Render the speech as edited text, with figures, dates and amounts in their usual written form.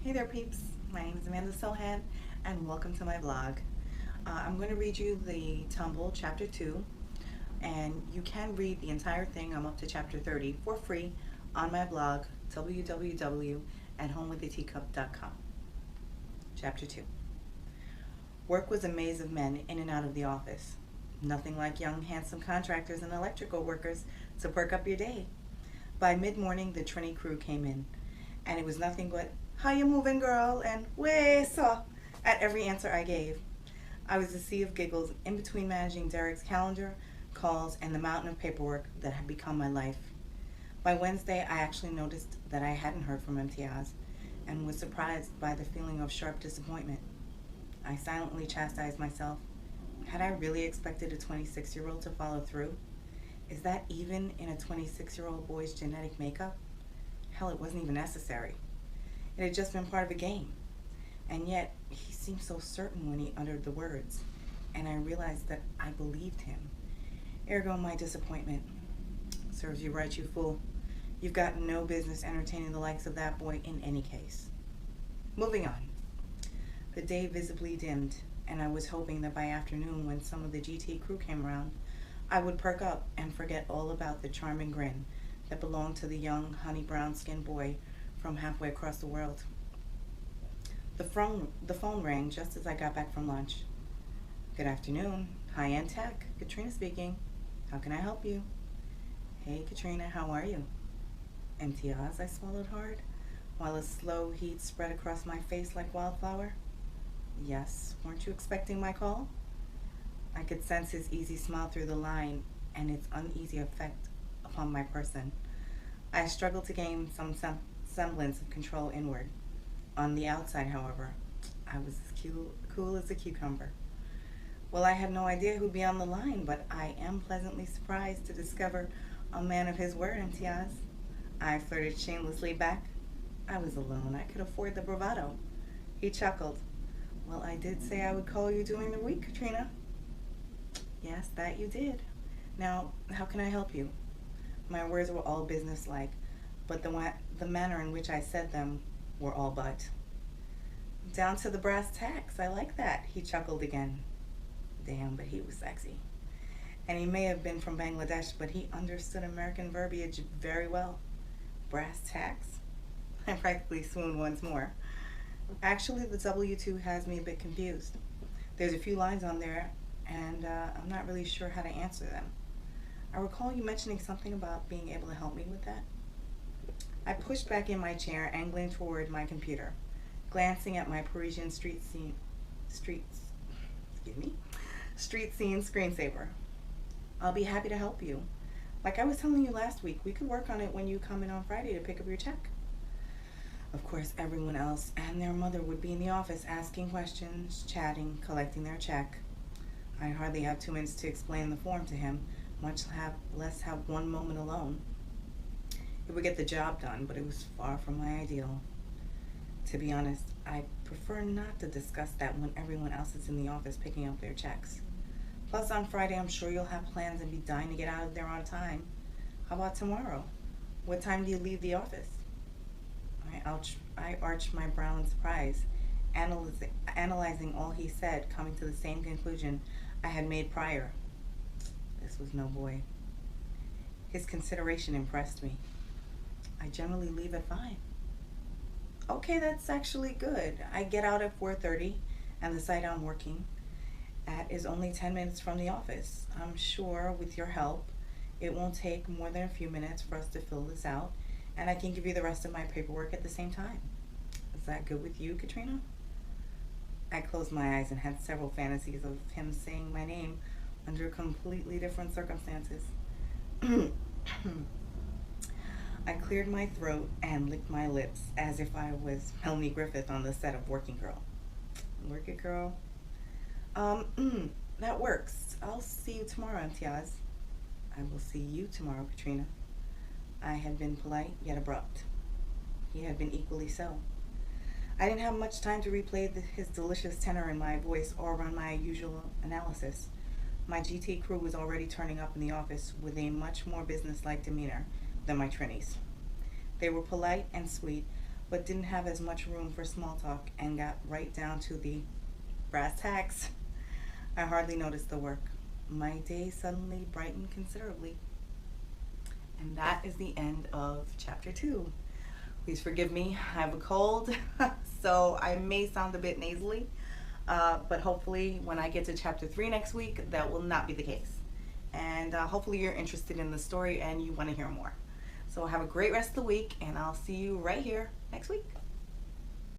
Hey there peeps, my name is Amanda Sohan and welcome to my vlog. I'm going to read you the Tumble chapter 2 and you can read the entire thing. I'm up to chapter 30 for free on my blog www.homewiththeteacup.com. Chapter 2. Work was a maze of men in and out of the office. Nothing like young handsome contractors and electrical workers to perk up your day. By mid-morning the Trini crew came in and it was nothing but "How you moving, girl?" and "Way so" at every answer I gave. I was a sea of giggles in between managing Derek's calendar, calls, and the mountain of paperwork that had become my life. By Wednesday, I actually noticed that I hadn't heard from Imtiaz and was surprised by the feeling of sharp disappointment. I silently chastised myself. Had I really expected a 26-year-old to follow through? Is that even in a 26-year-old boy's genetic makeup? Hell, it wasn't even necessary. It had just been part of a game. And yet, he seemed so certain when he uttered the words, and I realized that I believed him. Ergo my disappointment. Serves you right, you fool. You've got no business entertaining the likes of that boy in any case. Moving on. The day visibly dimmed, and I was hoping that by afternoon, when some of the GT crew came around, I would perk up and forget all about the charming grin that belonged to the young, honey brown-skinned boy from halfway across the world. The phone rang just as I got back from lunch. "Good afternoon. High-end tech. Katrina speaking. How can I help you?" "Hey, Katrina, how are you?" "Imtiaz," I swallowed hard, while a slow heat spread across my face like wildflower. "Yes, weren't you expecting my call?" I could sense his easy smile through the line and its uneasy effect upon my person. I struggled to gain some semblance of control inward. On the outside, however, I was as cool as a cucumber. "Well, I had no idea who'd be on the line, but I am pleasantly surprised to discover a man of his word, Imtiaz." I flirted shamelessly back. I was alone. I could afford the bravado. He chuckled. "Well, I did say I would call you during the week, Katrina." "Yes, that you did. Now, how can I help you?" My words were all businesslike, but the manner in which I said them were all but. "Down to the brass tacks. I like that," he chuckled again. Damn, but he was sexy. And he may have been from Bangladesh, but he understood American verbiage very well. Brass tacks? I practically swooned once more. Actually, the W2 has me a bit confused. There's a few lines on there, and I'm not really sure how to answer them. I recall you mentioning something about being able to help me with that. I pushed back in my chair, angling toward my computer, glancing at my Parisian street scene screensaver. "I'll be happy to help you. Like I was telling you last week, we could work on it when you come in on Friday to pick up your check." Of course, everyone else and their mother would be in the office asking questions, chatting, collecting their check. I hardly have 2 minutes to explain the form to him, much less have one moment alone. It would get the job done, but it was far from my ideal. To be honest, I prefer not to discuss that when everyone else is in the office picking up their checks. Plus, on Friday, I'm sure you'll have plans and be dying to get out of there on time. How about tomorrow? What time do you leave the office? I arched my brow in surprise, analyzing all he said, coming to the same conclusion I had made prior. This was no boy. His consideration impressed me. "I generally leave at 5. "Okay, that's actually good. I get out at 4:30, and the site I'm working at is only 10 minutes from the office. I'm sure, with your help, it won't take more than a few minutes for us to fill this out, and I can give you the rest of my paperwork at the same time. Is that good with you, Katrina?" I closed my eyes and had several fantasies of him saying my name under completely different circumstances. I cleared my throat and licked my lips as if I was Melanie Griffith on the set of Working Girl. Work it, girl. That works. I'll see you tomorrow, Imtiaz." "I will see you tomorrow, Katrina." I had been polite yet abrupt. He had been equally so. I didn't have much time to replay his delicious tenor in my voice or run my usual analysis. My GT crew was already turning up in the office with a much more businesslike demeanor than my Trinies. They were polite and sweet, but didn't have as much room for small talk and got right down to the brass tacks. I hardly noticed the work. My day suddenly brightened considerably. And that is the end of chapter 2. Please forgive me, I have a cold, so I may sound a bit nasally, but hopefully when I get to chapter 3 next week, that will not be the case. And hopefully you're interested in the story and you want to hear more. So have a great rest of the week, and I'll see you right here next week.